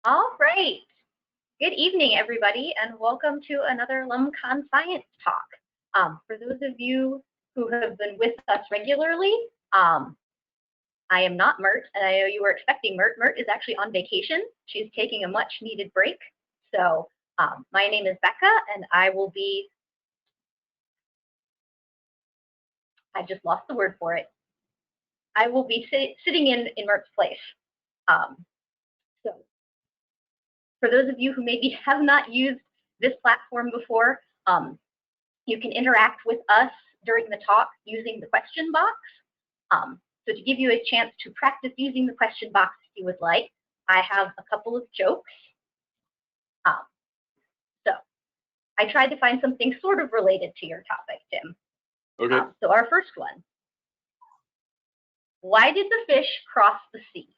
All right. Good evening, everybody, and welcome to another LumCon Science Talk. For those of you who have been with us regularly, I am not Mert, and I know you were expecting Mert. Mert is actually on vacation. She's taking a much-needed break. So my name is Becca, and I will be, I just lost the word for it. I will be sitting in Mert's place. So for those of you who maybe have not used this platform before, you can interact with us during the talk using the question box. So to give you a chance to practice using the question box if you would like, I have a couple of jokes. So I tried to find something sort of related to your topic, Tim. Okay. So our first one. Why did the fish cross the sea?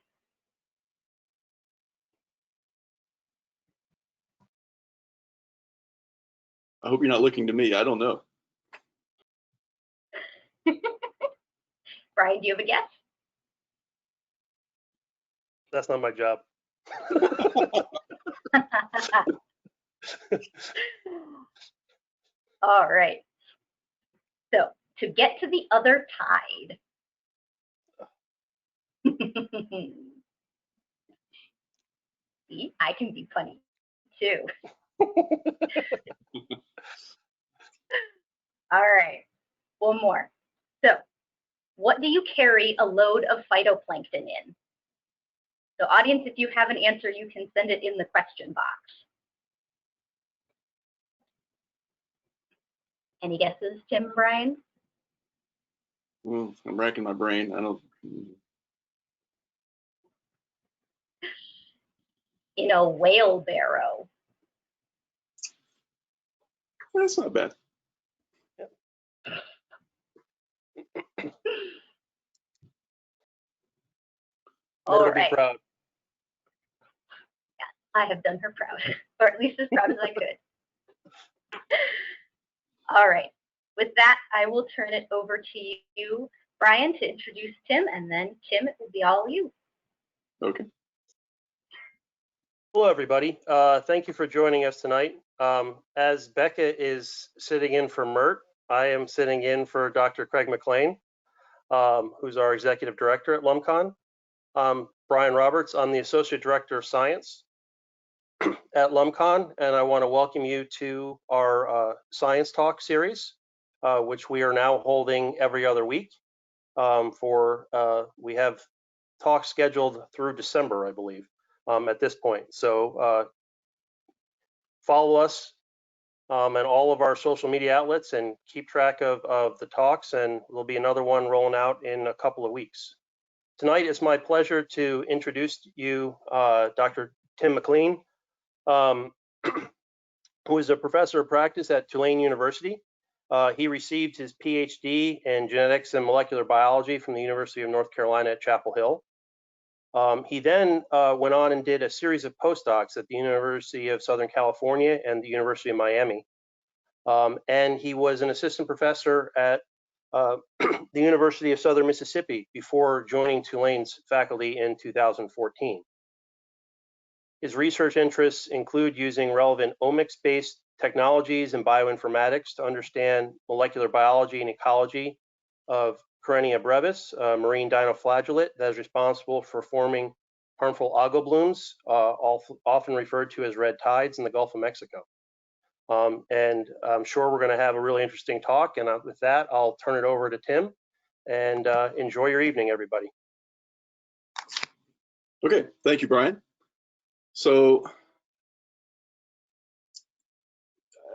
I hope you're not looking to me. I don't know. Brian, do you have a guess? That's not my job. All right. So to get to the other tide. See, I can be funny too. All right, one more. So what do you carry a load of phytoplankton in? So audience, if you have an answer, you can send it in the question box. Any guesses, Tim and Brian? Well, I'm racking my brain. I don't. In a whale barrow. That's not bad. All Better right. be proud. Yeah, I have done her proud, or at least as proud as I could. All right. With that, I will turn it over to you, Brian, to introduce Tim, and then Tim, it will be all you. Okay. Hello, everybody. Thank you for joining us tonight. As Becca is sitting in for Mert, I am sitting in for Dr. Craig McLean, who's our executive director at LumCon. Brian Roberts, I'm the associate director of science at LumCon, and I want to welcome you to our science talk series, which we are now holding every other week. We have talks scheduled through December, I believe, at this point. So follow us and all of our social media outlets and keep track of the talks, and there'll be another one rolling out in a couple of weeks. Tonight, it's my pleasure to introduce you Dr. Tim McLean, who is a professor of practice at Tulane University. He received his PhD in genetics and molecular biology from the University of North Carolina at Chapel Hill. He then went on and did a series of postdocs at the University of Southern California and the University of Miami. And he was an assistant professor at the University of Southern Mississippi before joining Tulane's faculty in 2014. His research interests include using relevant omics-based technologies and bioinformatics to understand molecular biology and ecology of Chlorella brevis, a marine dinoflagellate that is responsible for forming harmful algal blooms, often referred to as red tides in the Gulf of Mexico. And I'm sure we're going to have a really interesting talk. And with that, I'll turn it over to Tim. And enjoy your evening, everybody. Okay. Thank you, Brian. So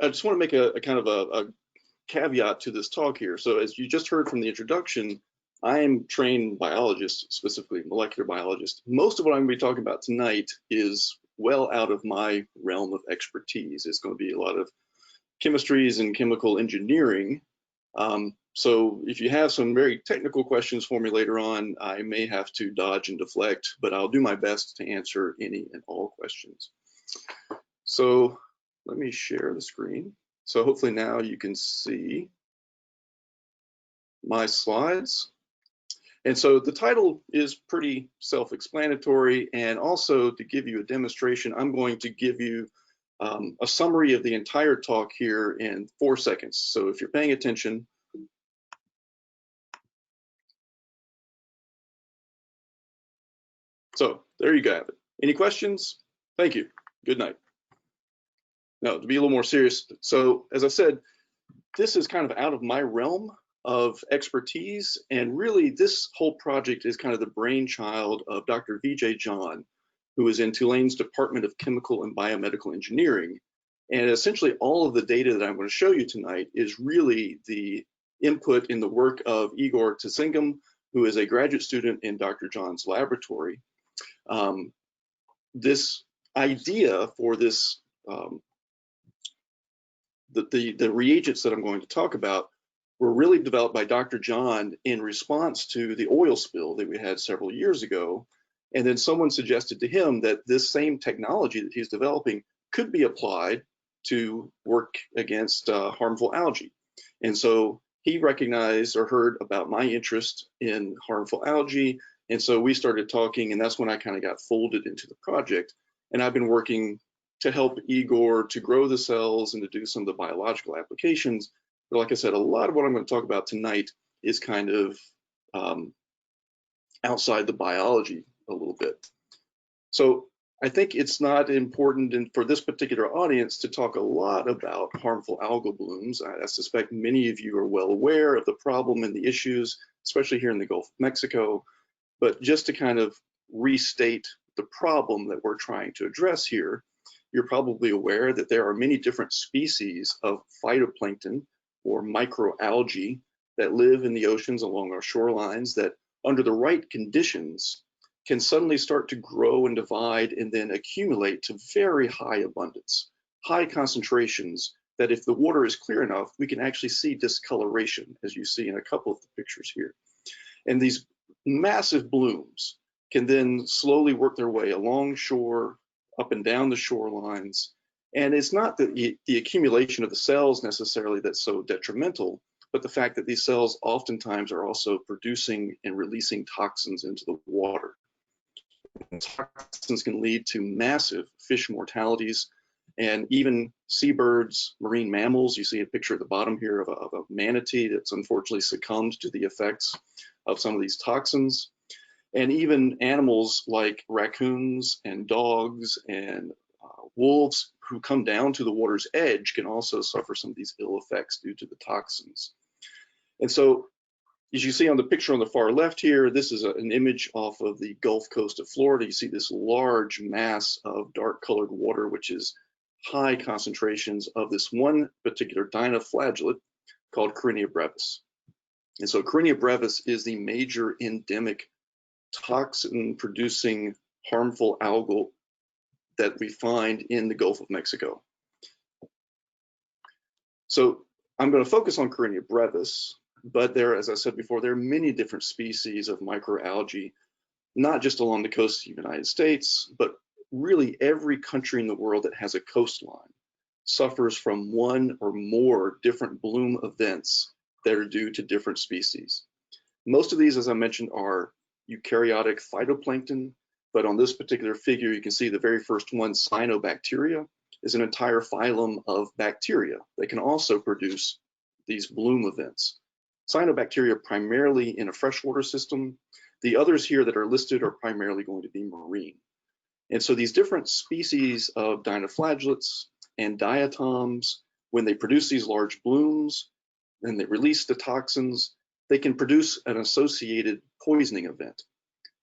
I just want to make a kind of a caveat to this talk here. So as you just heard from the introduction, I am trained biologist, specifically molecular biologist. Most of what I'm going to be talking about tonight is well out of my realm of expertise. It's going to be a lot of chemistries and chemical engineering. So if you have some very technical questions for me later on, I may have to dodge and deflect, but I'll do my best to answer any and all questions. So let me share the screen. So hopefully now you can see my slides. And so the title is pretty self-explanatory, and also to give you a demonstration, I'm going to give you a summary of the entire talk here in 4 seconds. So if you're paying attention, so there you go. Any questions? Thank you. Good night. Now, to be a little more serious, so as I said, this is kind of out of my realm of expertise, and really this whole project is kind of the brainchild of Dr. Vijay John, who is in Tulane's Department of Chemical and Biomedical Engineering. And essentially all of the data that I'm going to show you tonight is really the input in the work of Igor Tzingam, who is a graduate student in Dr. John's laboratory. This idea for this, the reagents that I'm going to talk about were really developed by Dr. John in response to the oil spill that we had several years ago. And then someone suggested to him that this same technology that he's developing could be applied to work against harmful algae. And so he recognized or heard about my interest in harmful algae. And so we started talking, and that's when I kind of got folded into the project. And I've been working to help Igor to grow the cells and to do some of the biological applications. But like I said, a lot of what I'm going to talk about tonight is kind of outside the biology a little bit. So I think it's not important for this particular audience to talk a lot about harmful algal blooms. I suspect many of you are well aware of the problem and the issues, especially here in the Gulf of Mexico. But just to kind of restate the problem that we're trying to address here, you're probably aware that there are many different species of phytoplankton or microalgae that live in the oceans along our shorelines that, under the right conditions, can suddenly start to grow and divide and then accumulate to very high abundance, high concentrations, that if the water is clear enough, we can actually see discoloration, as you see in a couple of the pictures here. And these massive blooms can then slowly work their way along shore, up and down the shorelines. And it's not the accumulation of the cells necessarily that's so detrimental, but the fact that these cells oftentimes are also producing and releasing toxins into the water. And toxins can lead to massive fish mortalities, and even seabirds, marine mammals. You see a picture at the bottom here of a manatee that's unfortunately succumbed to the effects of some of these toxins. And even animals like raccoons and dogs and wolves who come down to the water's edge can also suffer some of these ill effects due to the toxins. And so, as you see on the picture on the far left here, this is an image off of the Gulf Coast of Florida. You see this large mass of dark colored water, which is high concentrations of this one particular dinoflagellate called Carinia brevis. And so Carinia brevis is the major endemic toxin producing harmful algal that we find in the Gulf of Mexico. So I'm going to focus on Carinia brevis, but there, as I said before, there are many different species of microalgae, not just along the coast of the United States, but really every country in the world that has a coastline suffers from one or more different bloom events that are due to different species. Most of these, as I mentioned, are eukaryotic phytoplankton, but on this particular figure, you can see the very first one, cyanobacteria, is an entire phylum of bacteria that can also produce these bloom events. Cyanobacteria primarily in a freshwater system. The others here that are listed are primarily going to be marine. And so these different species of dinoflagellates and diatoms, when they produce these large blooms and they release the toxins, they can produce an associated poisoning event.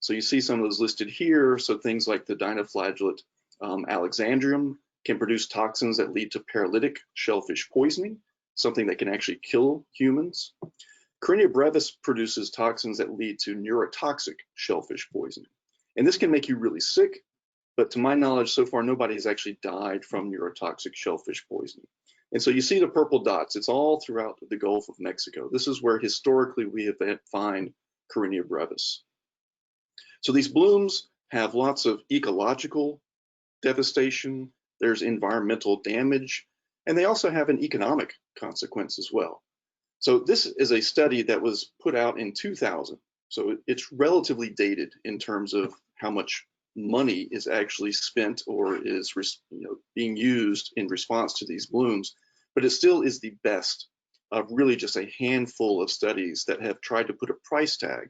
So you see some of those listed here. So things like the dinoflagellate Alexandrium can produce toxins that lead to paralytic shellfish poisoning, something that can actually kill humans. Carinia brevis produces toxins that lead to neurotoxic shellfish poisoning. And this can make you really sick, but to my knowledge, so far, nobody has actually died from neurotoxic shellfish poisoning. And so you see the purple dots, it's all throughout the Gulf of Mexico. This is where historically we have found Carinia brevis. So these blooms have lots of ecological devastation, there's environmental damage, and they also have an economic consequence as well. So this is a study that was put out in 2000 So it's relatively dated in terms of how much money is actually spent or is being used in response to these blooms, but it still is the best of really just a handful of studies that have tried to put a price tag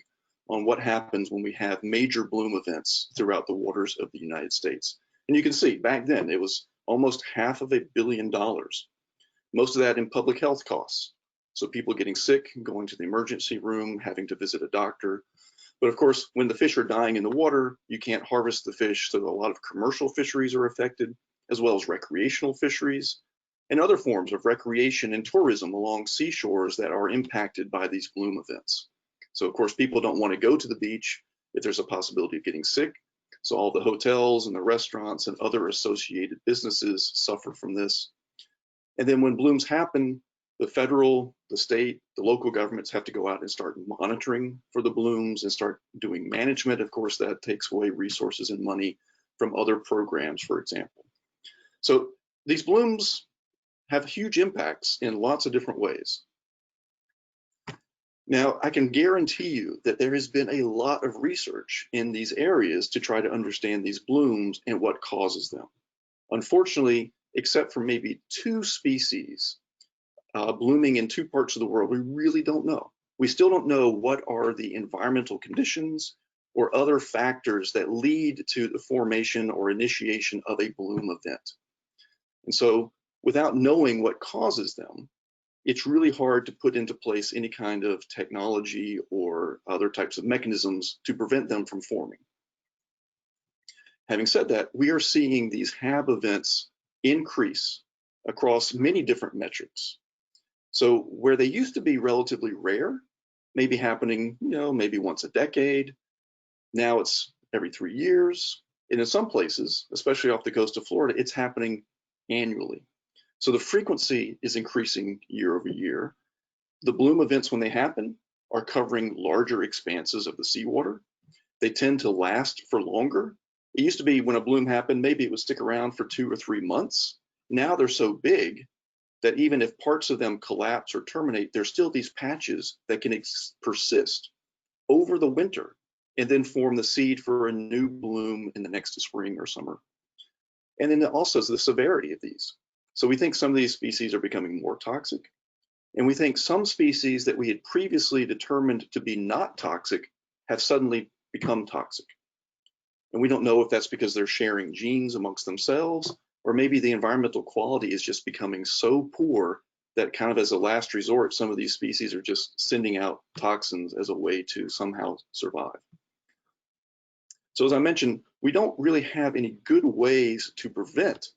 on what happens when we have major bloom events throughout the waters of the United States. And you can see back then it was almost $500 million, most of that in public health costs. So people getting sick, going to the emergency room, having to visit a doctor. But of course, when the fish are dying in the water, you can't harvest the fish, so a lot of commercial fisheries are affected, as well as recreational fisheries and other forms of recreation and tourism along seashores that are impacted by these bloom events. So of course, people don't want to go to the beach if there's a possibility of getting sick. So all the hotels and the restaurants and other associated businesses suffer from this. And then when blooms happen, the federal, the state, the local governments have to go out and start monitoring for the blooms and start doing management. Of course, that takes away resources and money from other programs, for example. So these blooms have huge impacts in lots of different ways. Now, I can guarantee you that there has been a lot of research in these areas to try to understand these blooms and what causes them. Unfortunately, except for maybe 2 species blooming in 2 parts of the world, we really don't know. We still don't know what are the environmental conditions or other factors that lead to the formation or initiation of a bloom event. And so without knowing what causes them, it's really hard to put into place any kind of technology or other types of mechanisms to prevent them from forming. Having said that, we are seeing these HAB events increase across many different metrics. So where they used to be relatively rare, maybe happening, maybe once a decade, now it's every 3 years. And in some places, especially off the coast of Florida, it's happening annually. So the frequency is increasing year over year. The bloom events, when they happen, are covering larger expanses of the seawater. They tend to last for longer. It used to be when a bloom happened, maybe it would stick around for 2 or 3 months. Now they're so big that even if parts of them collapse or terminate, there's still these patches that can persist over the winter and then form the seed for a new bloom in the next spring or summer. And then also the severity of these. So we think some of these species are becoming more toxic, and we think some species that we had previously determined to be not toxic have suddenly become toxic. And we don't know if that's because they're sharing genes amongst themselves, or maybe the environmental quality is just becoming so poor that kind of as a last resort, some of these species are just sending out toxins as a way to somehow survive. So as I mentioned, we don't really have any good ways to prevent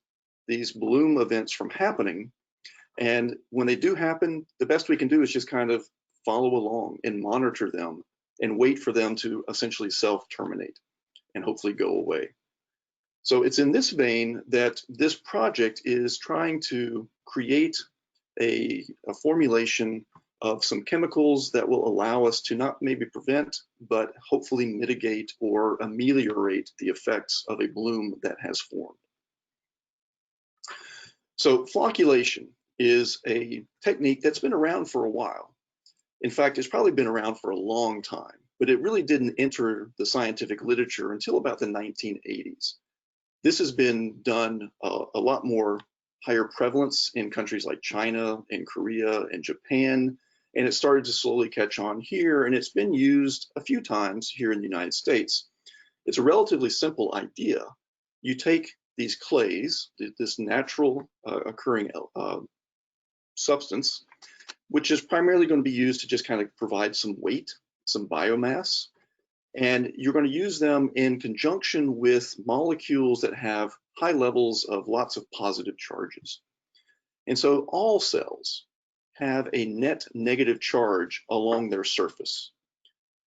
these bloom events from happening. And when they do happen, the best we can do is just kind of follow along and monitor them and wait for them to essentially self-terminate and hopefully go away. So it's in this vein that this project is trying to create a formulation of some chemicals that will allow us to not maybe prevent, but hopefully mitigate or ameliorate the effects of a bloom that has formed. So flocculation is a technique that's been around for a while. In fact, it's probably been around for a long time, but it really didn't enter the scientific literature until about the 1980s. This has been done a lot more higher prevalence in countries like China and Korea and Japan, and it started to slowly catch on here, and it's been used a few times here in the United States. It's a relatively simple idea. You take these clays, this natural occurring substance, which is primarily going to be used to just kind of provide some weight, some biomass, and you're going to use them in conjunction with molecules that have high levels of lots of positive charges. And so all cells have a net negative charge along their surface.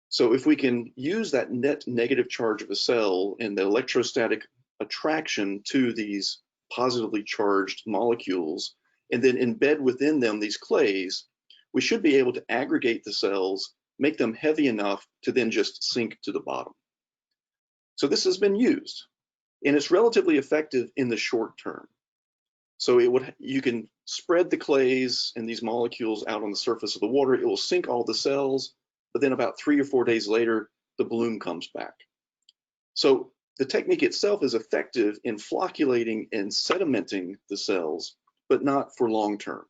So if we can use that net negative charge of a cell and the electrostatic attraction to these positively charged molecules, and then embed within them these clays, we should be able to aggregate the cells, make them heavy enough to then just sink to the bottom. So this has been used, and it's relatively effective in the short term. So you can spread the clays and these molecules out on the surface of the water. It will sink all the cells. but then about 3 or 4 days later, the bloom comes back. So the technique itself is effective in flocculating and sedimenting the cells, but not for long term.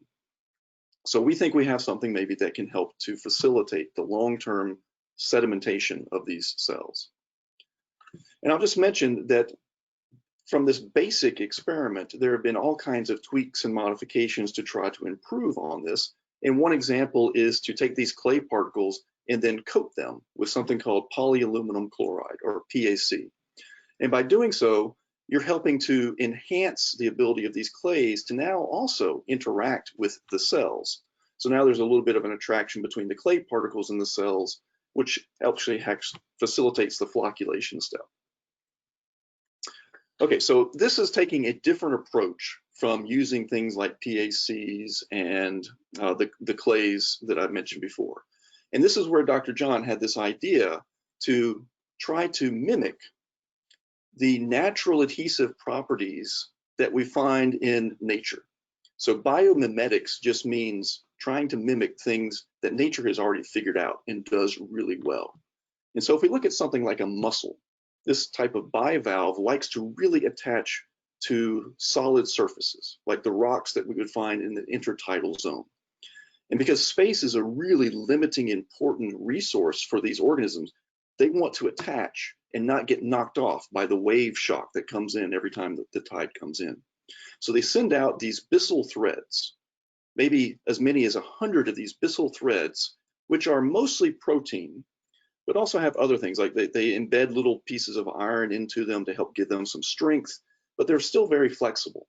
So we think we have something maybe that can help to facilitate the long-term sedimentation of these cells. And I'll just mention that from this basic experiment, there have been all kinds of tweaks and modifications to try to improve on this. And one example is to take these clay particles and then coat them with something called polyaluminum chloride, or PAC. And by doing so, you're helping to enhance the ability of these clays to now also interact with the cells. So now there's a little bit of an attraction between the clay particles and the cells, which actually facilitates the flocculation step. Okay, so this is taking a different approach from using things like PACs and the clays that I've mentioned before. And this is where Dr. John had this idea to try to mimic the natural adhesive properties that we find in nature. So biomimetics just means trying to mimic things that nature has already figured out and does really well. And so if we look at something like a mussel, this type of bivalve likes to really attach to solid surfaces, like the rocks that we would find in the intertidal zone. And because space is a really limiting, important resource for these organisms, they want to attach and not get knocked off by the wave shock that comes in every time that the tide comes in. So they send out these byssal threads, maybe as many as 100 of these byssal threads, which are mostly protein, but also have other things, like they embed little pieces of iron into them to help give them some strength, but they're still very flexible.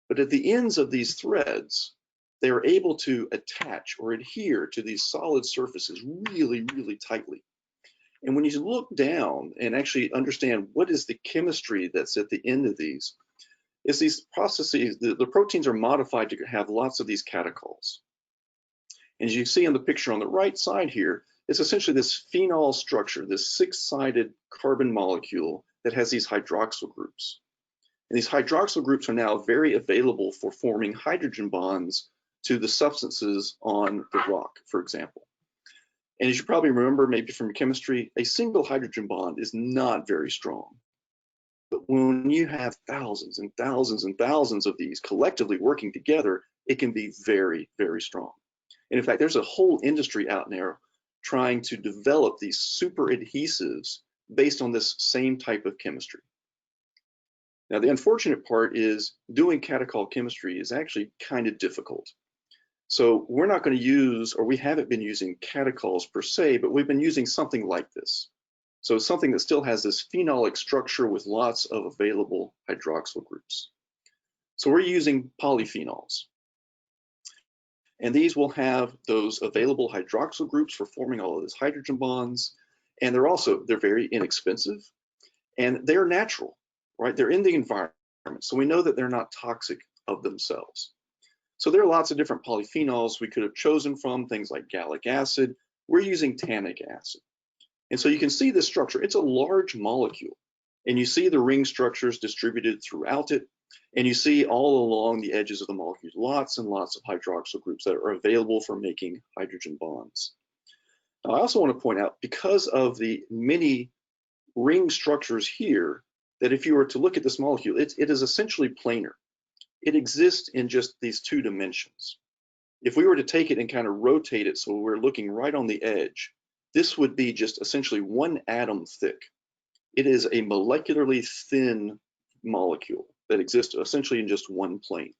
But at the ends of these threads, they are able to attach or adhere to these solid surfaces really, really tightly. And when you look down and actually understand what is the chemistry that's at the end of these, is these processes, the proteins are modified to have lots of these catechol. And as you see in the picture on the right side here, it's essentially this phenol structure, this 6-sided carbon molecule that has these hydroxyl groups. And these hydroxyl groups are now very available for forming hydrogen bonds to the substances on the rock, for example. And as you probably remember, maybe from chemistry, a single hydrogen bond is not very strong. But when you have thousands and thousands and thousands of these collectively working together, it can be very, very strong. And in fact, there's a whole industry out there trying to develop these super adhesives based on this same type of chemistry. Now, the unfortunate part is doing catechol chemistry is actually kind of difficult. So we're not going to use, or we haven't been using catechols per se, but we've been using something like this. So something that still has this phenolic structure with lots of available hydroxyl groups. So we're using polyphenols. And these will have those available hydroxyl groups for forming all of these hydrogen bonds. And they're very inexpensive and they're natural, right? They're in the environment. So we know that they're not toxic of themselves. So there are lots of different polyphenols we could have chosen from, things like gallic acid. We're using tannic acid. And so you can see this structure. It's a large molecule. And you see the ring structures distributed throughout it. And you see all along the edges of the molecule, lots and lots of hydroxyl groups that are available for making hydrogen bonds. Now, I also want to point out, because of the many ring structures here, that if you were to look at this molecule, it is essentially planar. It exists in just these 2 dimensions. If we were to take it and kind of rotate it so we're looking right on the edge, this would be just essentially 1 atom thick. It is a molecularly thin molecule that exists essentially in just 1 plane.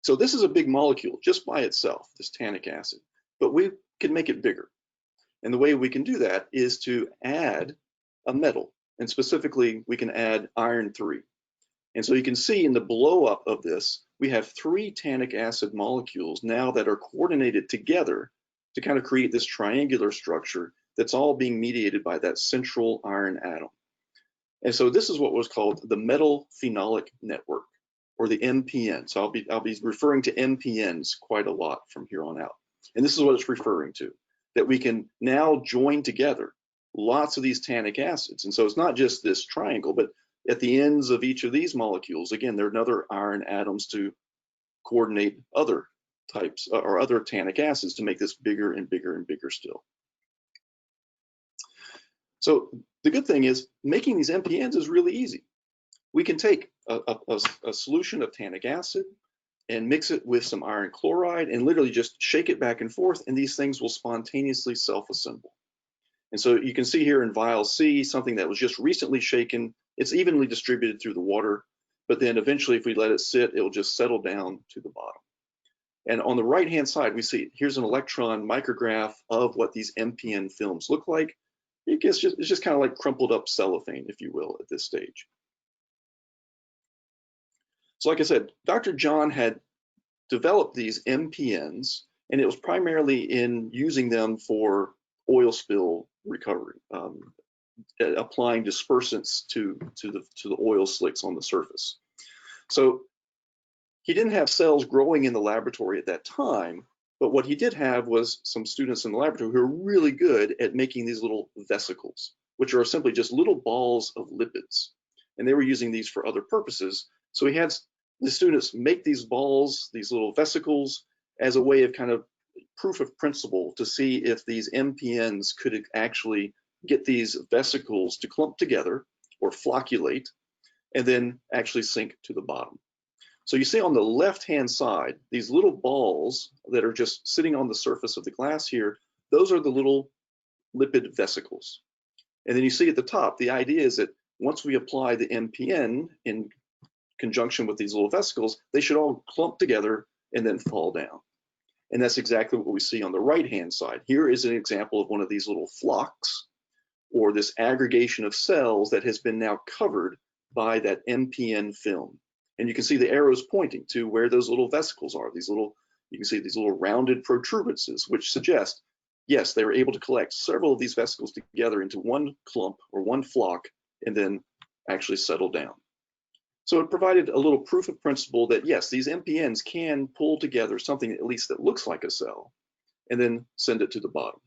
So this is a big molecule just by itself, this tannic acid, but we can make it bigger. And the way we can do that is to add a metal, and specifically we can add iron 3. And so you can see in the blow up of this, we have 3 tannic acid molecules now that are coordinated together to kind of create this triangular structure that's all being mediated by that central iron atom. And so this is what was called the metal phenolic network, or the Npn. So I'll be referring to Npns quite a lot from here on out. And this is what it's referring to, that we can now join together lots of these tannic acids. And so it's not just this triangle, but at the ends of each of these molecules, again, there are another iron atoms to coordinate other types or other tannic acids to make this bigger and bigger and bigger still. So the good thing is making these Npns is really easy. We can take a solution of tannic acid and mix it with some iron chloride and literally just shake it back and forth, and these things will spontaneously self-assemble. And so you can see here in vial C, something that was just recently shaken, it's evenly distributed through the water, but then eventually if we let it sit, it will just settle down to the bottom. And on the right-hand side, we see here's an electron micrograph of what these Npn films look like. It's just kind of like crumpled up cellophane, if you will, at this stage. So like I said, Dr. John had developed these Npns, and it was primarily in using them for oil spill recovery, applying dispersants to the oil slicks on the surface. So he didn't have cells growing in the laboratory at that time, but what he did have was some students in the laboratory who were really good at making these little vesicles, which are simply just little balls of lipids. And they were using these for other purposes. So he had the students make these balls, these little vesicles, as a way of kind of proof of principle to see if these Npns could actually get these vesicles to clump together or flocculate and then actually sink to the bottom. So you see on the left-hand side, these little balls that are just sitting on the surface of the glass here, those are the little lipid vesicles. And then you see at the top, the idea is that once we apply the Npn in conjunction with these little vesicles, they should all clump together and then fall down. And that's exactly what we see on the right-hand side. Here is an example of one of these little flocs, or this aggregation of cells that has been now covered by that Npn film. And you can see the arrows pointing to where those little vesicles are. You can see these little rounded protuberances, which suggest, yes, they were able to collect several of these vesicles together into one clump or one floc and then actually settle down. So it provided a little proof of principle that yes, these Npns can pull together something at least that looks like a cell and then send it to the bottom.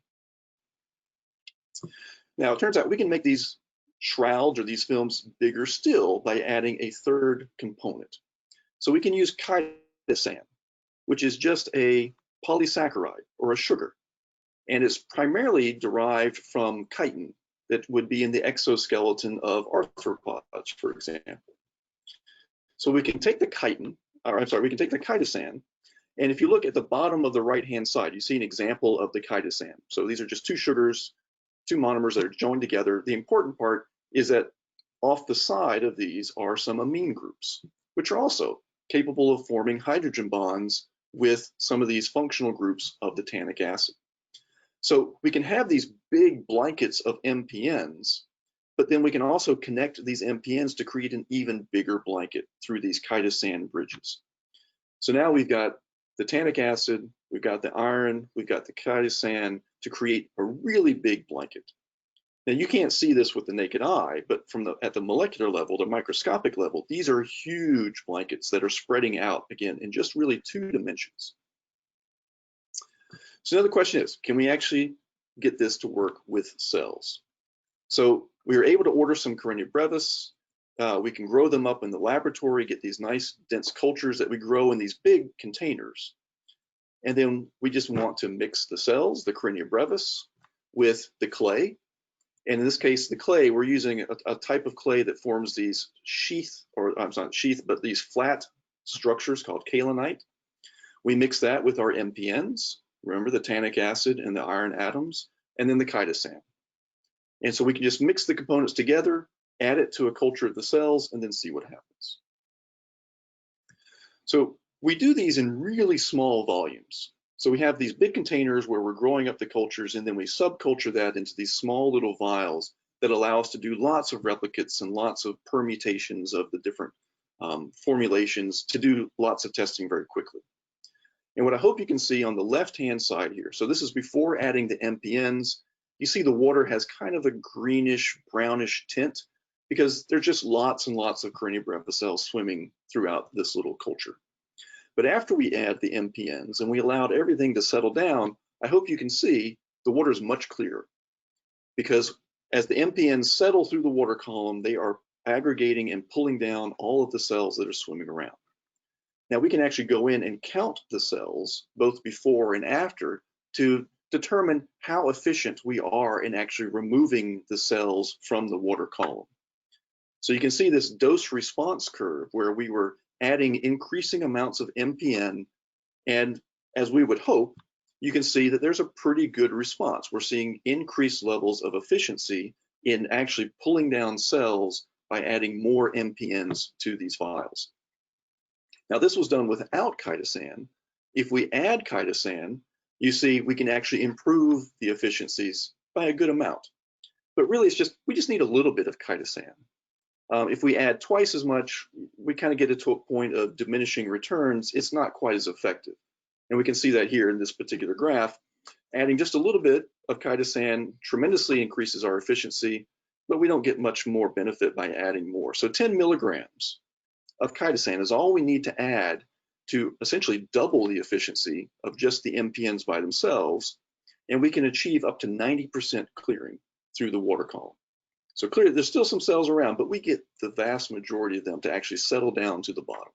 Now it turns out we can make these shrouds or these films bigger still by adding a third component. So we can use Kysan, which is just a polysaccharide or a sugar, and it's primarily derived from chitin that would be in the exoskeleton of arthropods, for example. So we can take the chitin, or I'm sorry, we can take the chitosan, and if you look at the bottom of the right-hand side, you see an example of the chitosan. So these are just two sugars, two monomers that are joined together. The important part is that off the side of these are some amine groups, which are also capable of forming hydrogen bonds with some of these functional groups of the tannic acid. So we can have these big blankets of Npns, but then we can also connect these Npns to create an even bigger blanket through these chitosan bridges. So now we've got the tannic acid, we've got the iron, we've got the chitosan to create a really big blanket. Now you can't see this with the naked eye, but at the molecular level, the microscopic level, these are huge blankets that are spreading out again in just really 2 dimensions. So now the question is, can we actually get this to work with cells? So we were able to order some Carenia brevis. We can grow them up in the laboratory, get these nice dense cultures that we grow in these big containers. And then we just want to mix the cells, the Carenia brevis, with the clay. And in this case, the clay, we're using a type of clay that forms these sheath, or I'm not sheath, but these flat structures called kaolinite. We mix that with our Npns, remember the tannic acid and the iron atoms, and then the chitosan. And so we can just mix the components together, add it to a culture of the cells, and then see what happens. So we do these in really small volumes. So we have these big containers where we're growing up the cultures, and then we subculture that into these small little vials that allow us to do lots of replicates and lots of permutations of the different formulations to do lots of testing very quickly. And what I hope you can see on the left-hand side here, so this is before adding the Npns. You see the water has kind of a greenish, brownish tint because there's just lots and lots of Carenia brevis cells swimming throughout this little culture. But after we add the Npns and we allowed everything to settle down, I hope you can see the water is much clearer, because as the Npns settle through the water column, they are aggregating and pulling down all of the cells that are swimming around. Now we can actually go in and count the cells both before and after to determine how efficient we are in actually removing the cells from the water column. So you can see this dose response curve where we were adding increasing amounts of NPN, and as we would hope, you can see that there's a pretty good response. We're seeing increased levels of efficiency in actually pulling down cells by adding more NPNs to these vials. Now this was done without Kysan. If we add Kysan, you see we can actually improve the efficiencies by a good amount. But really we just need a little bit of Kysan. If we add twice as much, we kind of get to a point of diminishing returns. It's not quite as effective. And we can see that here in this particular graph. Adding just a little bit of Kysan tremendously increases our efficiency, but we don't get much more benefit by adding more. So 10 milligrams of Kysan is all we need to add to essentially double the efficiency of just the NPNs by themselves, and we can achieve up to 90% clearing through the water column. So clearly there's still some cells around, but we get the vast majority of them to actually settle down to the bottom.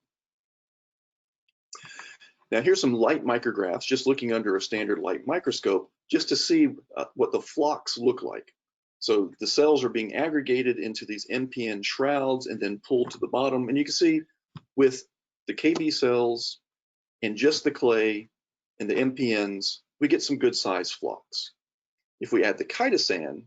Now here's some light micrographs, just looking under a standard light microscope, just to see what the flocs look like. So the cells are being aggregated into these NPN shrouds and then pulled to the bottom. And you can see with the KB cells and just the clay and the NPNs, we get some good sized flocs. If we add the Kysan,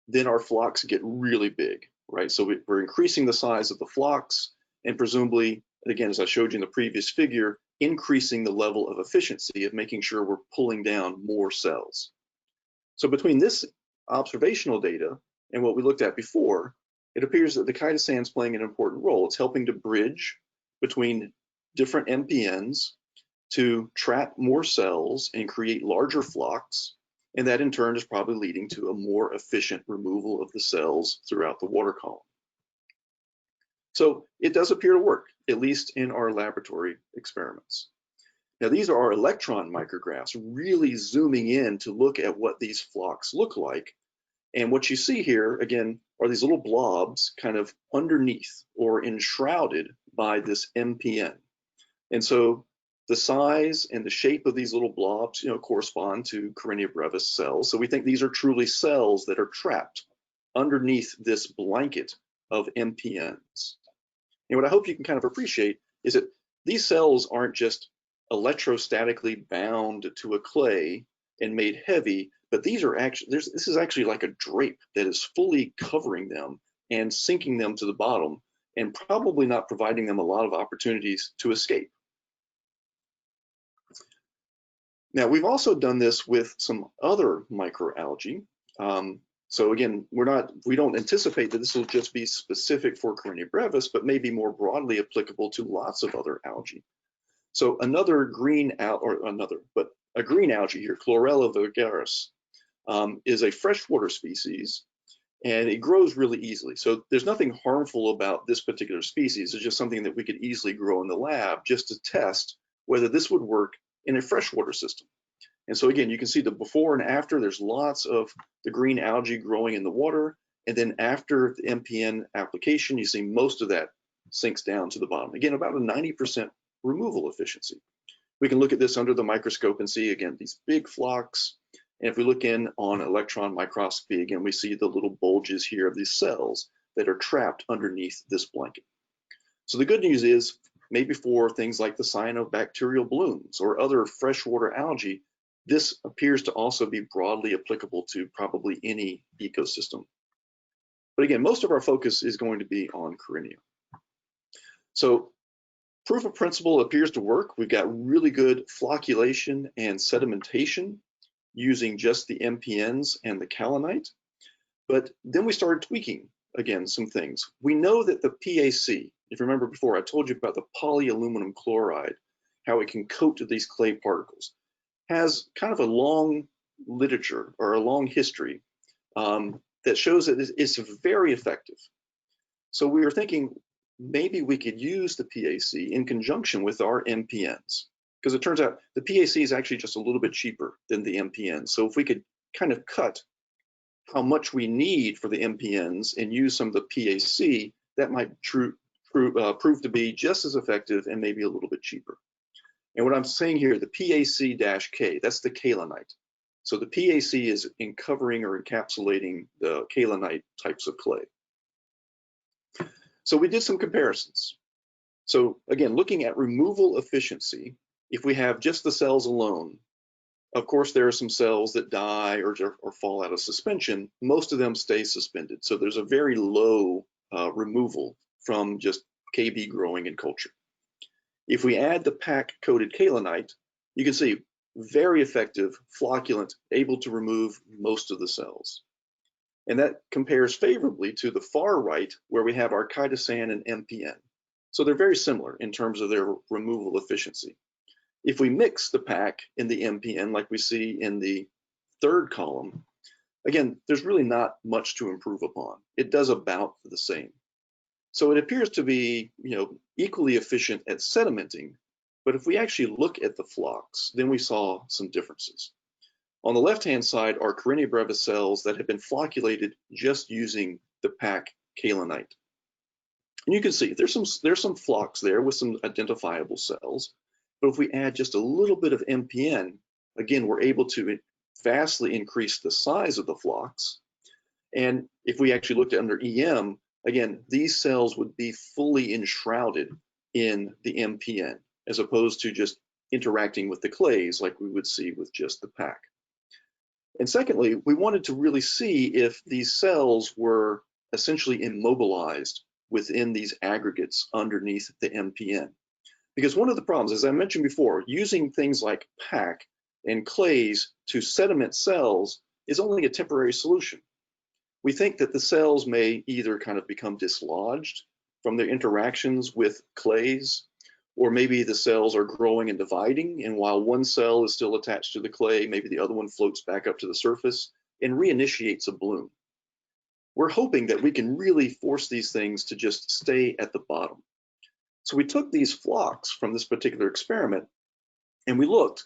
then our flocs get really big, right? So we're increasing the size of the flocs and presumably, again, as I showed you in the previous figure, increasing the level of efficiency of making sure we're pulling down more cells. So between this observational data and what we looked at before, it appears that the Kysan is playing an important role. It's helping to bridge between different NPNs to trap more cells and create larger flocs, and that in turn is probably leading to a more efficient removal of the cells throughout the water column. So it does appear to work, at least in our laboratory experiments. Now these are our electron micrographs, really zooming in to look at what these flocs look like. And what you see here, again, are these little blobs kind of underneath or enshrouded by this NPN. And so the size and the shape of these little blobs, correspond to Karenia brevis cells. So we think these are truly cells that are trapped underneath this blanket of NPNs. And what I hope you can kind of appreciate is that these cells aren't just electrostatically bound to a clay and made heavy, but these are actually, this is actually like a drape that is fully covering them and sinking them to the bottom and probably not providing them a lot of opportunities to escape. Now, we've also done this with some other microalgae. So again, we don't anticipate that this will just be specific for Karenia brevis, but maybe more broadly applicable to lots of other algae. So a green algae here, Chlorella vigorous, is a freshwater species, and it grows really easily. So there's nothing harmful about this particular species. It's just something that we could easily grow in the lab just to test whether this would work in a freshwater system. And so again, you can see the before and after. There's lots of the green algae growing in the water, and then after the NPN application, you see most of that sinks down to the bottom. Again, about a 90% removal efficiency. We can look at this under the microscope and see, again, these big flocs. And if we look in on electron microscopy, again, we see the little bulges here of these cells that are trapped underneath this blanket. So the good news is, maybe for things like the cyanobacterial blooms or other freshwater algae, this appears to also be broadly applicable to probably any ecosystem. But again, most of our focus is going to be on Karenia. So proof of principle appears to work. We've got really good flocculation and sedimentation using just the NPNs and the kaolinite. But then we started tweaking, again, some things. We know that the PAC, if you remember before, I told you about the polyaluminum chloride, how it can coat these clay particles, has kind of a long literature or a long history that shows that it's very effective. So we were thinking maybe we could use the PAC in conjunction with our NPNs, because it turns out the PAC is actually just a little bit cheaper than the NPN. So if we could kind of cut how much we need for the NPNs and use some of the PAC, that might prove to be just as effective and maybe a little bit cheaper. And what I'm saying here, the PAC-K, that's the kaolinite. So the PAC is in covering or encapsulating the kaolinite types of clay. So we did some comparisons. So again, looking at removal efficiency, if we have just the cells alone, of course, there are some cells that die or fall out of suspension. Most of them stay suspended. So there's a very low removal from just KB growing in culture. If we add the PAC-coated kaolinite, you can see very effective flocculant, able to remove most of the cells. And that compares favorably to the far right, where we have our Kysan and Npn. So they're very similar in terms of their removal efficiency. If we mix the PAC in the Npn, like we see in the third column, again, there's really not much to improve upon. It does about the same. So it appears to be, equally efficient at sedimenting, but if we actually look at the flocs, then we saw some differences. On the left-hand side are Cariniabrevis cells that have been flocculated just using the PAC kaolinite. And you can see there's some flocs there with some identifiable cells, but if we add just a little bit of Npn, again, we're able to vastly increase the size of the flocs. And if we actually looked at under EM, again, these cells would be fully enshrouded in the Npn, as opposed to just interacting with the clays like we would see with just the PAC. And secondly, we wanted to really see if these cells were essentially immobilized within these aggregates underneath the Npn. Because one of the problems, as I mentioned before, using things like PAC and clays to sediment cells is only a temporary solution. We think that the cells may either kind of become dislodged from their interactions with clays, or maybe the cells are growing and dividing, and while one cell is still attached to the clay, maybe the other one floats back up to the surface and reinitiates a bloom. We're hoping that we can really force these things to just stay at the bottom. So we took these flocs from this particular experiment, and we looked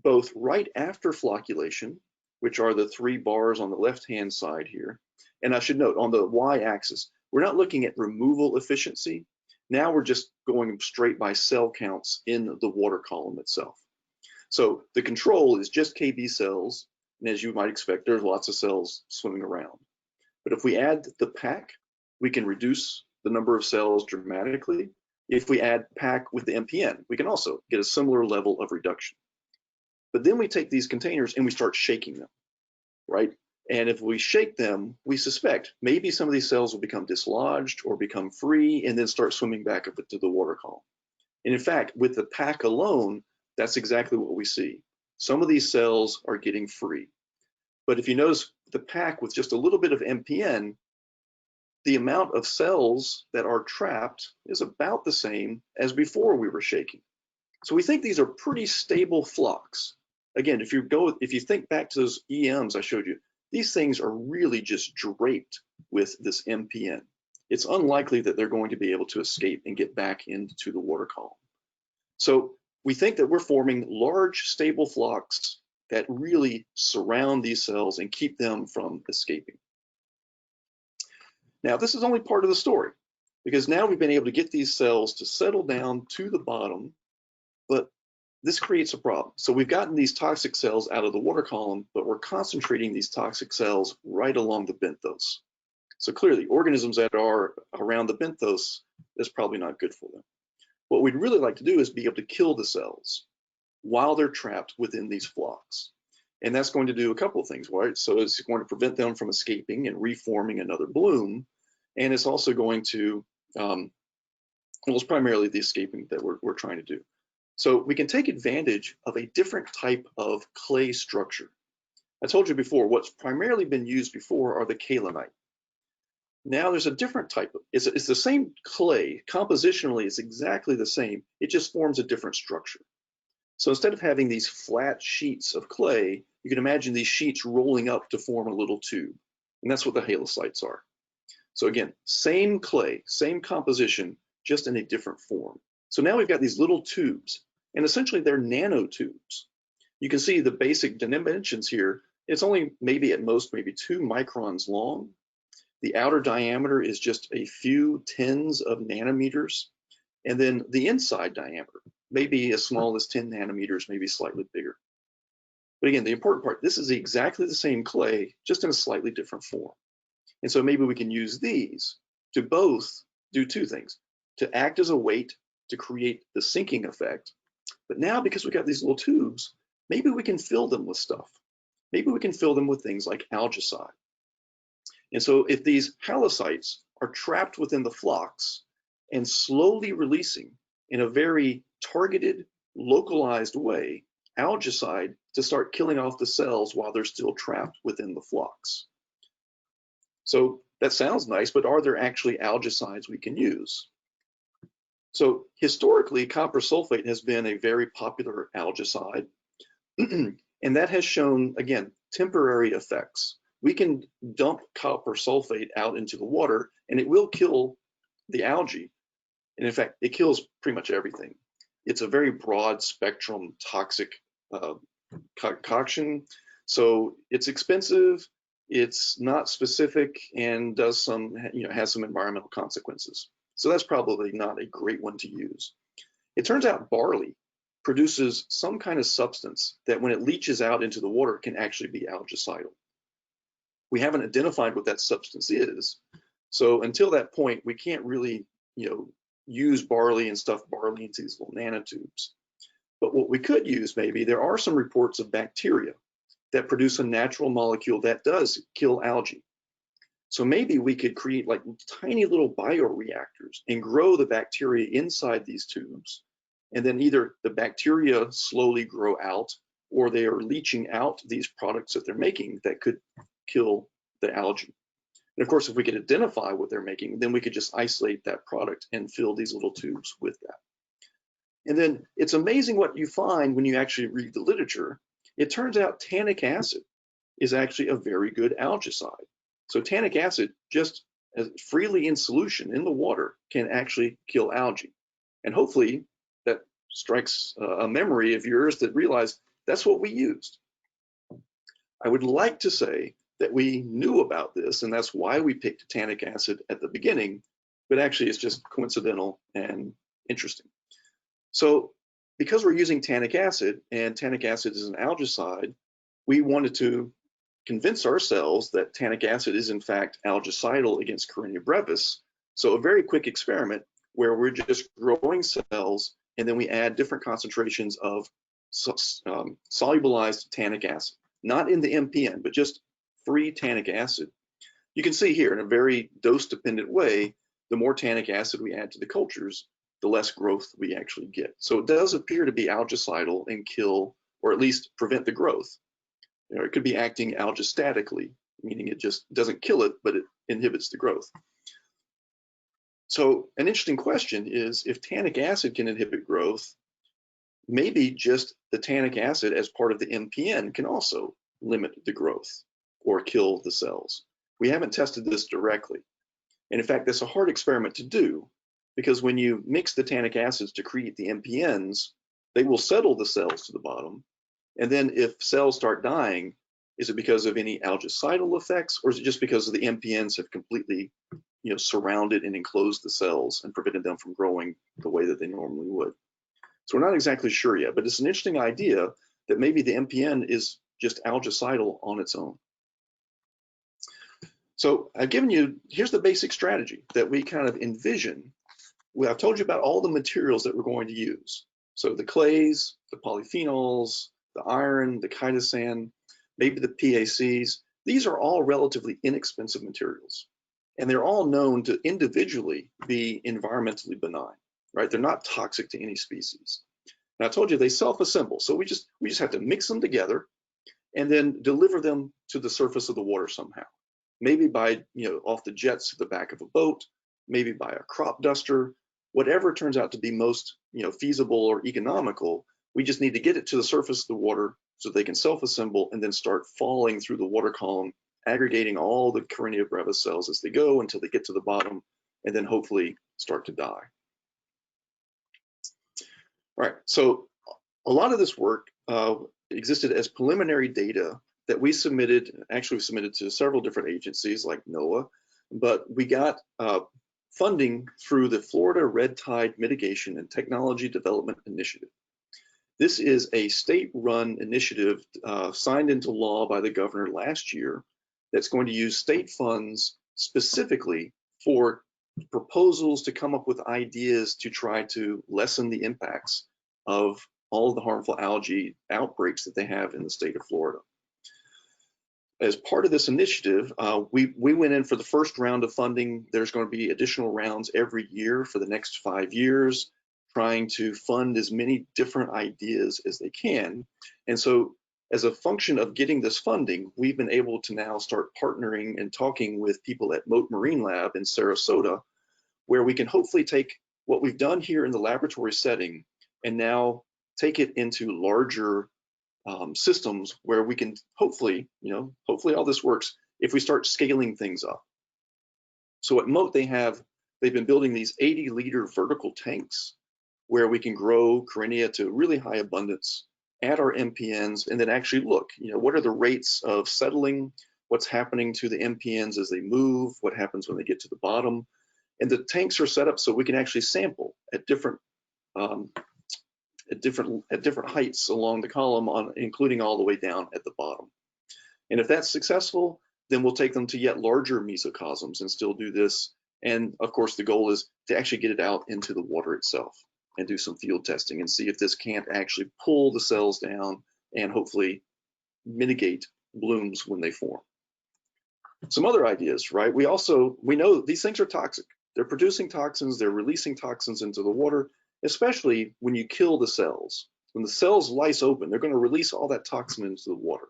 both right after flocculation, which are the 3 bars on the left-hand side here. And I should note, on the y-axis, we're not looking at removal efficiency. Now we're just going straight by cell counts in the water column itself. So the control is just KB cells, and as you might expect, there's lots of cells swimming around. But if we add the PAC, we can reduce the number of cells dramatically. If we add PAC with the Npn, we can also get a similar level of reduction. But then we take these containers and we start shaking them, right? And if we shake them, we suspect maybe some of these cells will become dislodged or become free and then start swimming back up into the water column. And in fact, with the PAC alone, that's exactly what we see. Some of these cells are getting free. But if you notice the PAC with just a little bit of Npn, the amount of cells that are trapped is about the same as before we were shaking. So we think these are pretty stable flocs. Again, if you think back to those EMs I showed you, these things are really just draped with this Npn. It's unlikely that they're going to be able to escape and get back into the water column. So we think that we're forming large stable flocs that really surround these cells and keep them from escaping. Now, this is only part of the story, because now we've been able to get these cells to settle down to the bottom, but this creates a problem. So we've gotten these toxic cells out of the water column, but we're concentrating these toxic cells right along the benthos. So clearly, organisms that are around the benthos, that's probably not good for them. What we'd really like to do is be able to kill the cells while they're trapped within these flocs. And that's going to do a couple of things, right? So it's going to prevent them from escaping and reforming another bloom. And it's also going to, well, it's primarily the escaping that we're trying to do. So we can take advantage of a different type of clay structure. I told you before, what's primarily been used before are the kaolinite. Now there's a different type of, it's the same clay, compositionally it's exactly the same, it just forms a different structure. So instead of having these flat sheets of clay, you can imagine these sheets rolling up to form a little tube. And that's what the halicites are. So again, same clay, same composition, just in a different form. So now we've got these little tubes, and essentially they're nanotubes. You can see the basic dimensions here. It's only maybe at most, maybe 2 microns long. The outer diameter is just a few tens of nanometers. And then the inside diameter, maybe as small as 10 nanometers, maybe slightly bigger. But again, the important part, this is exactly the same clay, just in a slightly different form. And so maybe we can use these to both do two things, to act as a weight to create the sinking effect. But now, because we got these little tubes, maybe we can fill them with stuff. Maybe we can fill them with things like algicide. And so if these halocytes are trapped within the flocs and slowly releasing in a very targeted, localized way, algicide to start killing off the cells while they're still trapped within the flocs. So that sounds nice, but are there actually algicides we can use? So historically, copper sulfate has been a very popular algicide, and that has shown, again, temporary effects. We can dump copper sulfate out into the water and it will kill the algae. And in fact, it kills pretty much everything. It's a very broad spectrum toxic concoction. So it's expensive, it's not specific, and does some, has some environmental consequences. So that's probably not a great one to use. It turns out barley produces some kind of substance that when it leaches out into the water can actually be algicidal. We haven't identified what that substance is. So until that point, we can't really, use barley and stuff barley into these little nanotubes. But what we could use, maybe, there are some reports of bacteria that produce a natural molecule that does kill algae. So maybe we could create like tiny little bioreactors and grow the bacteria inside these tubes. And then either the bacteria slowly grow out or they are leaching out these products that they're making that could kill the algae. And of course, if we could identify what they're making, then we could just isolate that product and fill these little tubes with that. And then it's amazing what you find when you actually read the literature. It turns out tannic acid is actually a very good algicide. So tannic acid, just as freely in solution in the water, can actually kill algae. And hopefully that strikes a memory of yours that realize that's what we used. I would like to say that we knew about this and that's why we picked tannic acid at the beginning, but actually it's just coincidental and interesting. So because we're using tannic acid and tannic acid is an algicide, we wanted to convince ourselves that tannic acid is in fact algicidal against Chlorella brevis. So a very quick experiment where we're just growing cells and then we add different concentrations of solubilized tannic acid, not in the Npn, but just free tannic acid. You can see here in a very dose-dependent way, the more tannic acid we add to the cultures, the less growth we actually get. So it does appear to be algicidal and kill, or at least prevent the growth. It could be acting algistatically, meaning it just doesn't kill it, but it inhibits the growth. So an interesting question is, if tannic acid can inhibit growth, maybe just the tannic acid as part of the Npn can also limit the growth or kill the cells. We haven't tested this directly. And in fact, that's a hard experiment to do because when you mix the tannic acids to create the Npns, they will settle the cells to the bottom. And then if cells start dying, is it because of any algicidal effects, or is it just because of the Npns have completely surrounded and enclosed the cells and prevented them from growing the way that they normally would? So we're not exactly sure yet, but it's an interesting idea that maybe the Npn is just algicidal on its own. So I've given you, here's the basic strategy that we kind of envision. Well, I've told you about all the materials that we're going to use. So the clays, the polyphenols, the iron, the Kysan, maybe the PACs. These are all relatively inexpensive materials. And they're all known to individually be environmentally benign, right? They're not toxic to any species. And I told you they self-assemble. So we just have to mix them together and then deliver them to the surface of the water somehow. Maybe by, off the jets to the back of a boat, maybe by a crop duster, whatever turns out to be most, feasible or economical. We just need to get it to the surface of the water so they can self-assemble and then start falling through the water column, aggregating all the Chlorella brevis cells as they go until they get to the bottom and then hopefully start to die. All right, so a lot of this work existed as preliminary data that we submitted, actually we submitted to several different agencies like NOAA, but we got funding through the Florida Red Tide Mitigation and Technology Development Initiative. This is a state-run initiative signed into law by the governor last year that's going to use state funds specifically for proposals to come up with ideas to try to lessen the impacts of all of the harmful algae outbreaks that they have in the state of Florida. As part of this initiative, we went in for the first round of funding. There's going to be additional rounds every year for the next 5 years, trying to fund as many different ideas as they can. And so as a function of getting this funding, we've been able to now start partnering and talking with people at Mote Marine Lab in Sarasota, where we can hopefully take what we've done here in the laboratory setting and now take it into larger systems where we can hopefully, hopefully all this works if we start scaling things up. So at Mote, they've been building these 80-liter vertical tanks where we can grow Chlorella to really high abundance, add our Npns, and then actually look, what are the rates of settling, what's happening to the Npns as they move, what happens when they get to the bottom. And the tanks are set up so we can actually sample at different heights along the column, including all the way down at the bottom. And if that's successful, then we'll take them to yet larger mesocosms and still do this. And of course, the goal is to actually get it out into the water itself and do some field testing and see if this can't actually pull the cells down and hopefully mitigate blooms when they form. Some other ideas, right? We know these things are toxic. They're producing toxins, they're releasing toxins into the water, especially when you kill the cells. When the cells lyse open, they're going to release all that toxin into the water.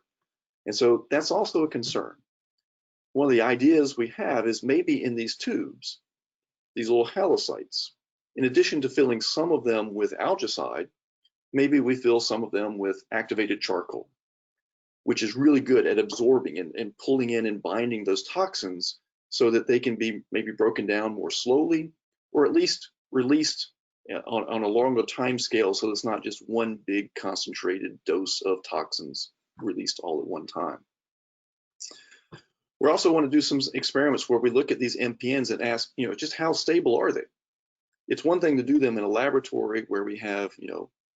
And so that's also a concern. One of the ideas we have is maybe in these tubes, these little halocytes, in addition to filling some of them with algicide, maybe we fill some of them with activated charcoal, which is really good at absorbing and pulling in and binding those toxins so that they can be maybe broken down more slowly, or at least released on a longer time scale, so it's not just one big concentrated dose of toxins released all at one time. We also want to do some experiments where we look at these Npns and ask, just how stable are they? It's one thing to do them in a laboratory where we have,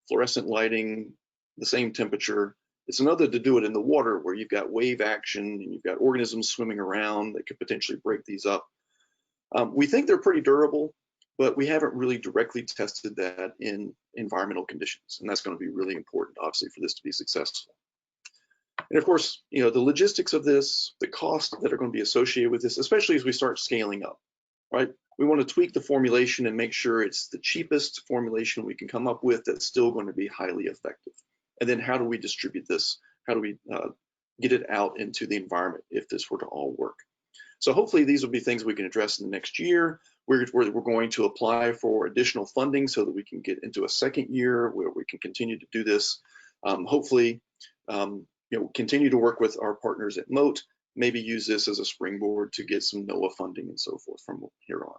fluorescent lighting, the same temperature. It's another to do it in the water where you've got wave action and you've got organisms swimming around that could potentially break these up. We think they're pretty durable, but we haven't really directly tested that in environmental conditions. And that's going to be really important, obviously, for this to be successful. And of course, the logistics of this, the costs that are going to be associated with this, especially as we start scaling up, right? We want to tweak the formulation and make sure it's the cheapest formulation we can come up with that's still going to be highly effective. And then how do we distribute this? How do we get it out into the environment if this were to all work? So hopefully these will be things we can address in the next year. We're going to apply for additional funding so that we can get into a second year where we can continue to do this. Hopefully, continue to work with our partners at Mote, maybe use this as a springboard to get some NOAA funding and so forth from here on.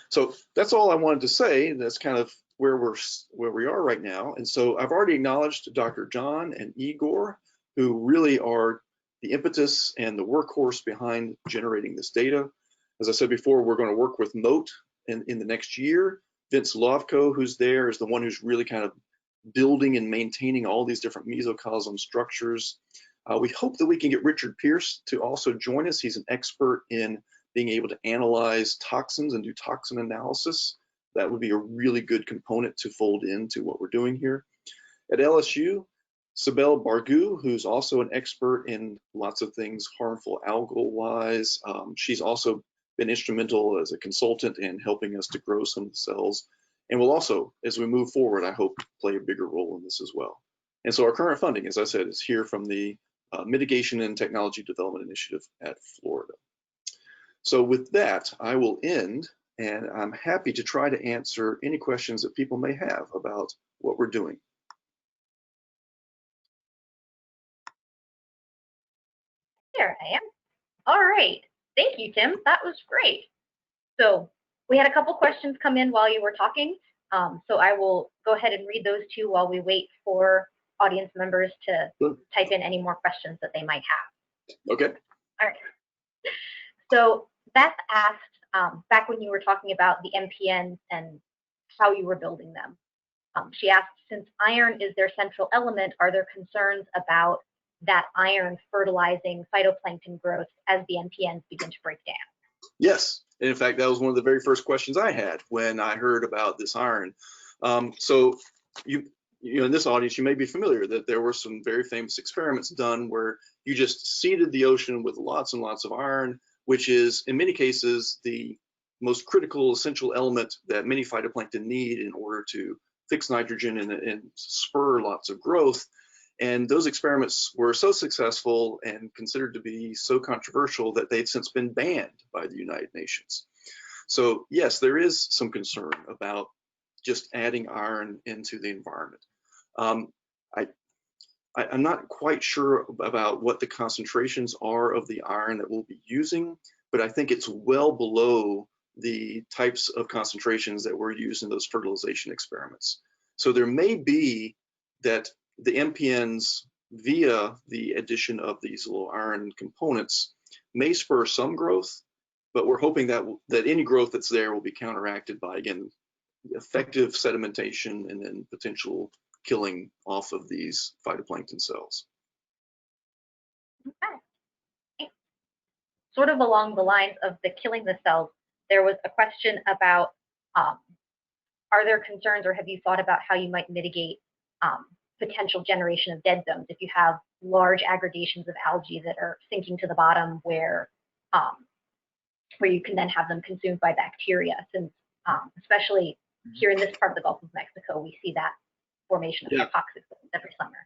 So that's all I wanted to say. That's kind of where we are right now. And so I've already acknowledged Dr. John and Igor, who really are the impetus and the workhorse behind generating this data. As I said before, we're going to work with Mote in the next year. Vince Lovko, who's there, is the one who's really kind of building and maintaining all these different mesocosm structures. We hope that we can get Richard Pierce to also join us. He's an expert in being able to analyze toxins and do toxin analysis. That would be a really good component to fold into what we're doing here. At LSU, Sibel Bargu, who's also an expert in lots of things harmful algal-wise. She's also been instrumental as a consultant in helping us to grow some of the cells. And will also, as we move forward, I hope, play a bigger role in this as well. And so our current funding, as I said, is here from the Mitigation and Technology Development Initiative at Florida. So with that, I will end, and I'm happy to try to answer any questions that people may have about what we're doing. There I am. All right. Thank you, Tim. That was great. So we had a couple questions come in while you were talking. So I will go ahead and read those too while we wait for audience members to type in any more questions that they might have. Okay. All right. So Beth asked, back when you were talking about the Npns and how you were building them, she asked, since iron is their central element, are there concerns about that iron fertilizing phytoplankton growth as the Npns begin to break down? Yes, and in fact, that was one of the very first questions I had when I heard about this iron. So you know, in this audience, you may be familiar that there were some very famous experiments done where you just seeded the ocean with lots and lots of iron, which is in many cases the most critical essential element that many phytoplankton need in order to fix nitrogen and spur lots of growth. And those experiments were so successful and considered to be so controversial that they've since been banned by the United Nations. So yes, there is some concern about just adding iron into the environment. I'm not quite sure about what the concentrations are of the iron that we'll be using, but I think it's well below the types of concentrations that were used in those fertilization experiments. So there may be that the Npns, via the addition of these little iron components, may spur some growth, but we're hoping that any growth that's there will be counteracted by, again, effective sedimentation and then potential killing off of these phytoplankton cells. Okay. Sort of along the lines of the killing the cells, there was a question about, are there concerns or have you thought about how you might mitigate potential generation of dead zones if you have large aggregations of algae that are sinking to the bottom where you can then have them consumed by bacteria, since especially here in this part of the Gulf of Mexico, we see that formation of toxic zones every summer.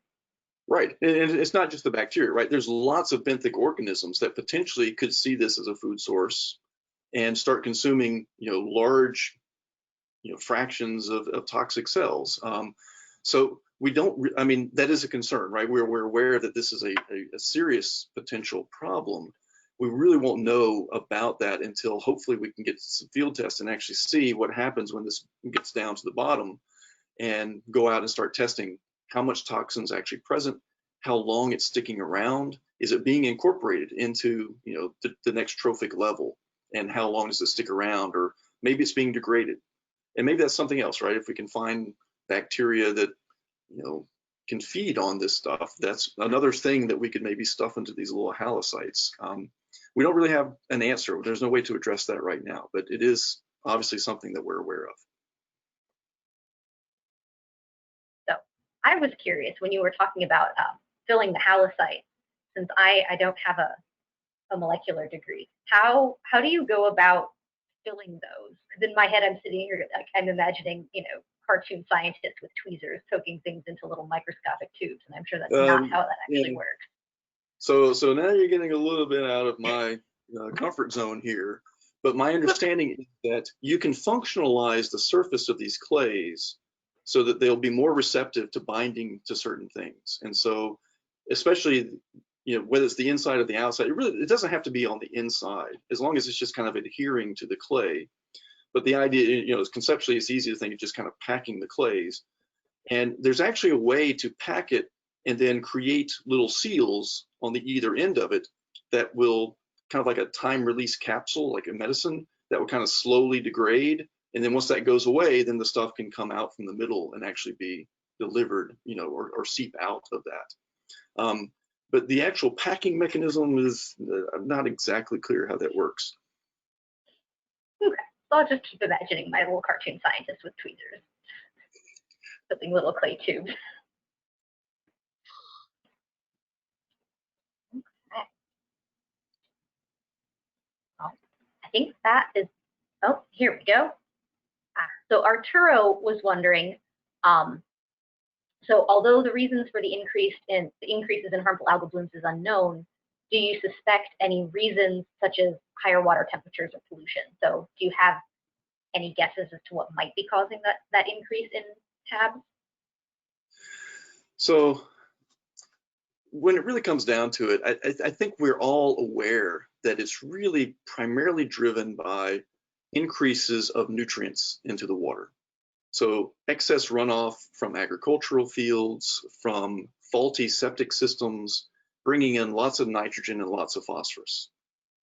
Right, and it's not just the bacteria, right? There's lots of benthic organisms that potentially could see this as a food source and start consuming, large, fractions of toxic cells. So we don't, I mean, that is a concern, right? We're aware that this is a serious potential problem. We really won't know about that until hopefully we can get some field tests and actually see what happens when this gets down to the bottom, and go out and start testing how much toxin is actually present, how long it's sticking around, is it being incorporated into the next trophic level, and how long does it stick around, or maybe it's being degraded. And maybe that's something else, right? If we can find bacteria that can feed on this stuff, that's another thing that we could maybe stuff into these little halocytes. We don't really have an answer. There's no way to address that right now, but it is obviously something that we're aware of. So I was curious when you were talking about filling the halocyte, since I don't have a molecular degree, how do you go about filling those? Because in my head, I'm sitting here, like, I'm imagining, cartoon scientists with tweezers poking things into little microscopic tubes, and I'm sure that's not how that actually works. So now you're getting a little bit out of my comfort zone here, but my understanding is that you can functionalize the surface of these clays so that they'll be more receptive to binding to certain things. And so, especially, whether it's the inside or the outside, it doesn't have to be on the inside, as long as it's just kind of adhering to the clay. But the idea, is conceptually, it's easy to think of just kind of packing the clays. And there's actually a way to pack it and then create little seals on the either end of it that will kind of like a time release capsule, like a medicine, that will kind of slowly degrade. And then once that goes away, then the stuff can come out from the middle and actually be delivered, or seep out of that. But the actual packing mechanism is, I'm not exactly clear how that works. Okay, so I'll just keep imagining my little cartoon scientist with tweezers, filling little clay tubes. Okay. Well, I think that is, oh, here we go. So Arturo was wondering, so although the reasons for the increases in harmful algal blooms is unknown, do you suspect any reasons such as higher water temperatures or pollution? So do you have any guesses as to what might be causing that increase in tabs? So when it really comes down to it, I think we're all aware that it's really primarily driven by increases of nutrients into the water. So excess runoff from agricultural fields, from faulty septic systems, bringing in lots of nitrogen and lots of phosphorus.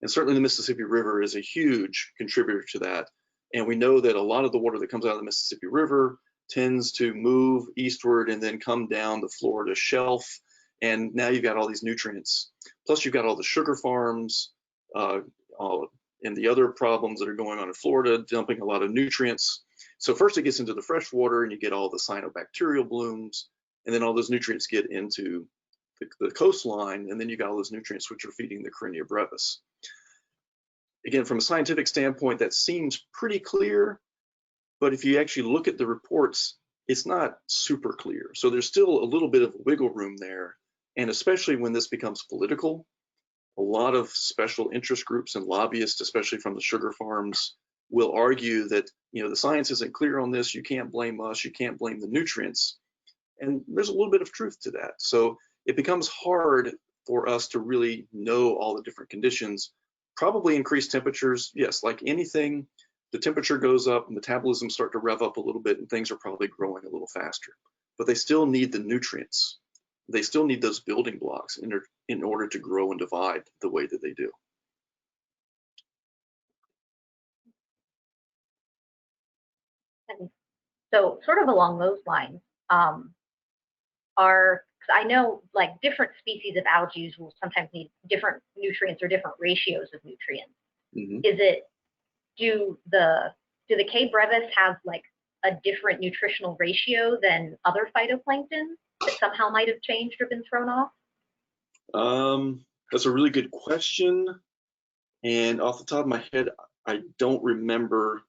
And certainly the Mississippi River is a huge contributor to that. And we know that a lot of the water that comes out of the Mississippi River tends to move eastward and then come down the Florida shelf. And now you've got all these nutrients. Plus you've got all the sugar farms and the other problems that are going on in Florida, dumping a lot of nutrients. So first it gets into the fresh water and you get all the cyanobacterial blooms, and then all those nutrients get into the coastline, and then you got all those nutrients which are feeding the Carenia brevis. Again, from a scientific standpoint, that seems pretty clear, but if you actually look at the reports, it's not super clear. So there's still a little bit of wiggle room there, and especially when this becomes political, a lot of special interest groups and lobbyists, especially from the sugar farms, will argue that, you know, the science isn't clear on this, you can't blame us, you can't blame the nutrients. And there's a little bit of truth to that. So it becomes hard for us to really know all the different conditions. Probably increased temperatures, yes, like anything, the temperature goes up, metabolism start to rev up a little bit, and things are probably growing a little faster. But they still need the nutrients. They still need those building blocks in order to grow and divide the way that they do. And so sort of along those lines, I know like different species of algae will sometimes need different nutrients or different ratios of nutrients. Mm-hmm. Do the K. brevis have like a different nutritional ratio than other phytoplankton that somehow might have changed or been thrown off? That's a really good question. And off the top of my head, I don't remember,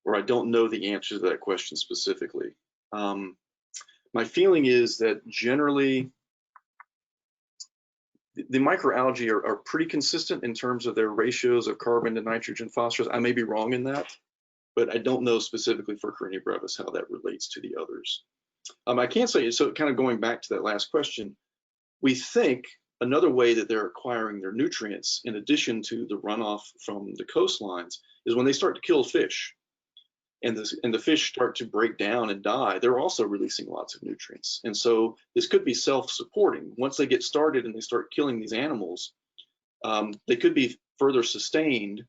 or I don't know the answer to that question specifically. My feeling is that generally the microalgae are pretty consistent in terms of their ratios of carbon to nitrogen, phosphorus. I may be wrong in that, but I don't know specifically for Carenia brevis how that relates to the others. I can say, so kind of going back to that last question, we think another way that they're acquiring their nutrients, in addition to the runoff from the coastlines, is when they start to kill fish. And the fish start to break down and die, they're also releasing lots of nutrients. And so this could be self-supporting. Once they get started and they start killing these animals, they could be further sustained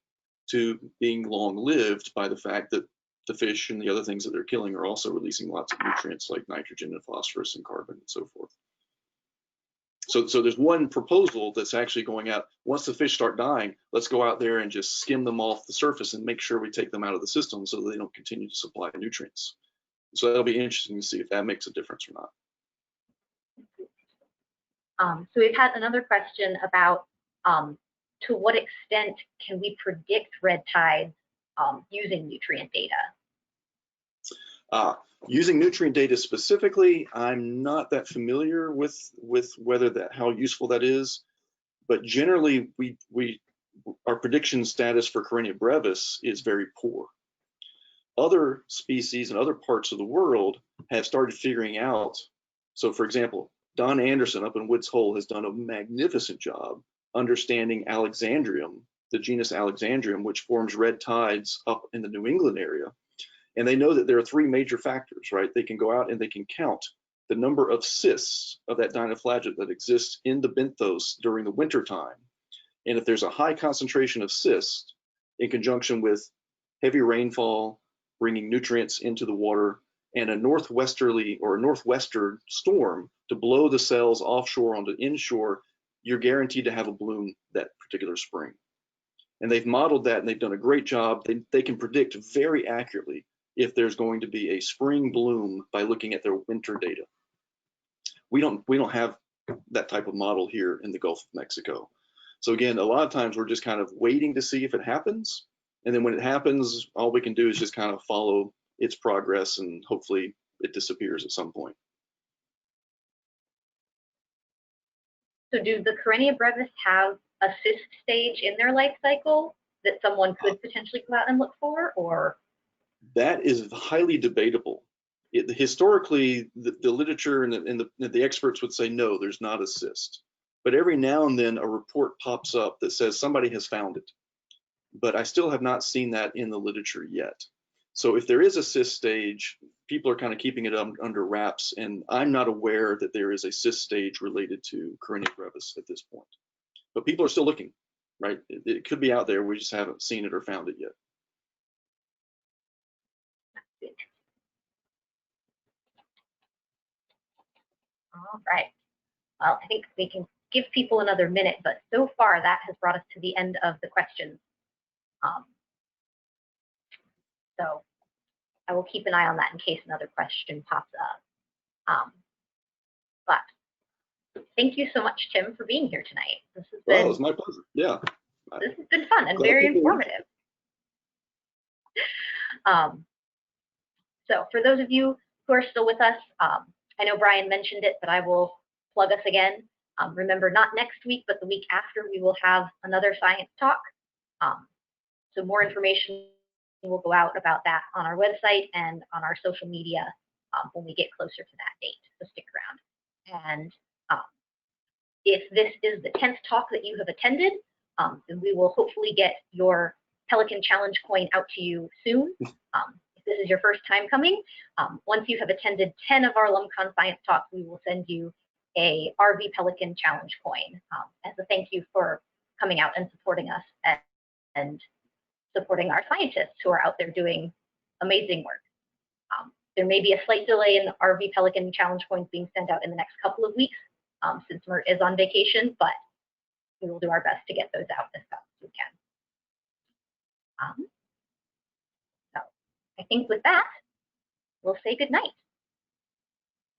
to being long-lived by the fact that the fish and the other things that they're killing are also releasing lots of nutrients like nitrogen and phosphorus and carbon and so forth. So there's one proposal that's actually going out, once the fish start dying, let's go out there and just skim them off the surface and make sure we take them out of the system so that they don't continue to supply nutrients. So that'll be interesting to see if that makes a difference or not. So we've had another question about to what extent can we predict red tides using nutrient data? Using nutrient data specifically, I'm not that familiar with whether how useful that is, but generally our prediction status for Carenia brevis is very poor. Other species in other parts of the world have started figuring out. So for example, Don Anderson up in Woods Hole has done a magnificent job understanding Alexandrium, the genus Alexandrium, which forms red tides up in the New England area. And they know that there are three major factors, right? They can go out and they can count the number of cysts of that dinoflagellate that exists in the benthos during the winter time. And if there's a high concentration of cysts in conjunction with heavy rainfall, bringing nutrients into the water, and a northwesterly or a northwestern storm to blow the cells offshore onto inshore, you're guaranteed to have a bloom that particular spring. And they've modeled that and they've done a great job. They can predict very accurately if there's going to be a spring bloom by looking at their winter data. We don't have that type of model here in the Gulf of Mexico. So again, a lot of times we're just kind of waiting to see if it happens. And then when it happens, all we can do is just kind of follow its progress and hopefully it disappears at some point. So do the Carenia brevis have a cyst stage in their life cycle that someone could potentially go out and look for, or? That is highly debatable. Historically, the literature and the experts would say, no, there's not a cyst. But every now and then a report pops up that says somebody has found it. But I still have not seen that in the literature yet. So if there is a cyst stage, people are kind of keeping it under wraps, and I'm not aware that there is a cyst stage related to Carenia brevis at this point. But people are still looking. right? It could be out there. We just haven't seen it or found it yet. All right. Well, I think we can give people another minute, but so far that has brought us to the end of the questions. So I will keep an eye on that in case another question pops up. But thank you so much, Tim, for being here tonight. This has been, Well, it was my pleasure. Yeah. This has been fun and Glad very people informative. So for those of you who are still with us, I know Brian mentioned it, but I will plug us again. Remember, not next week, but the week after, we will have another science talk. So more information will go out about that on our website and on our social media when we get closer to that date. So stick around. And if this is the 10th talk that you have attended, then we will hopefully get your Pelican Challenge coin out to you soon. If this is your first time coming, once you have attended 10 of our LumCon Science talks, we will send you a RV Pelican Challenge coin as a thank you for coming out and supporting us and supporting our scientists who are out there doing amazing work. There may be a slight delay in the RV Pelican Challenge coins being sent out in the next couple of weeks since Mert is on vacation, but we will do our best to get those out as fast as we can. So I think with that, we'll say good night.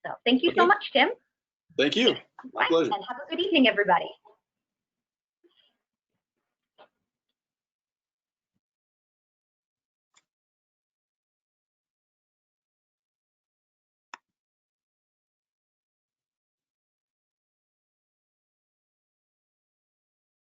So thank you so much, Tim. Thank you. My pleasure. And have a good evening, everybody.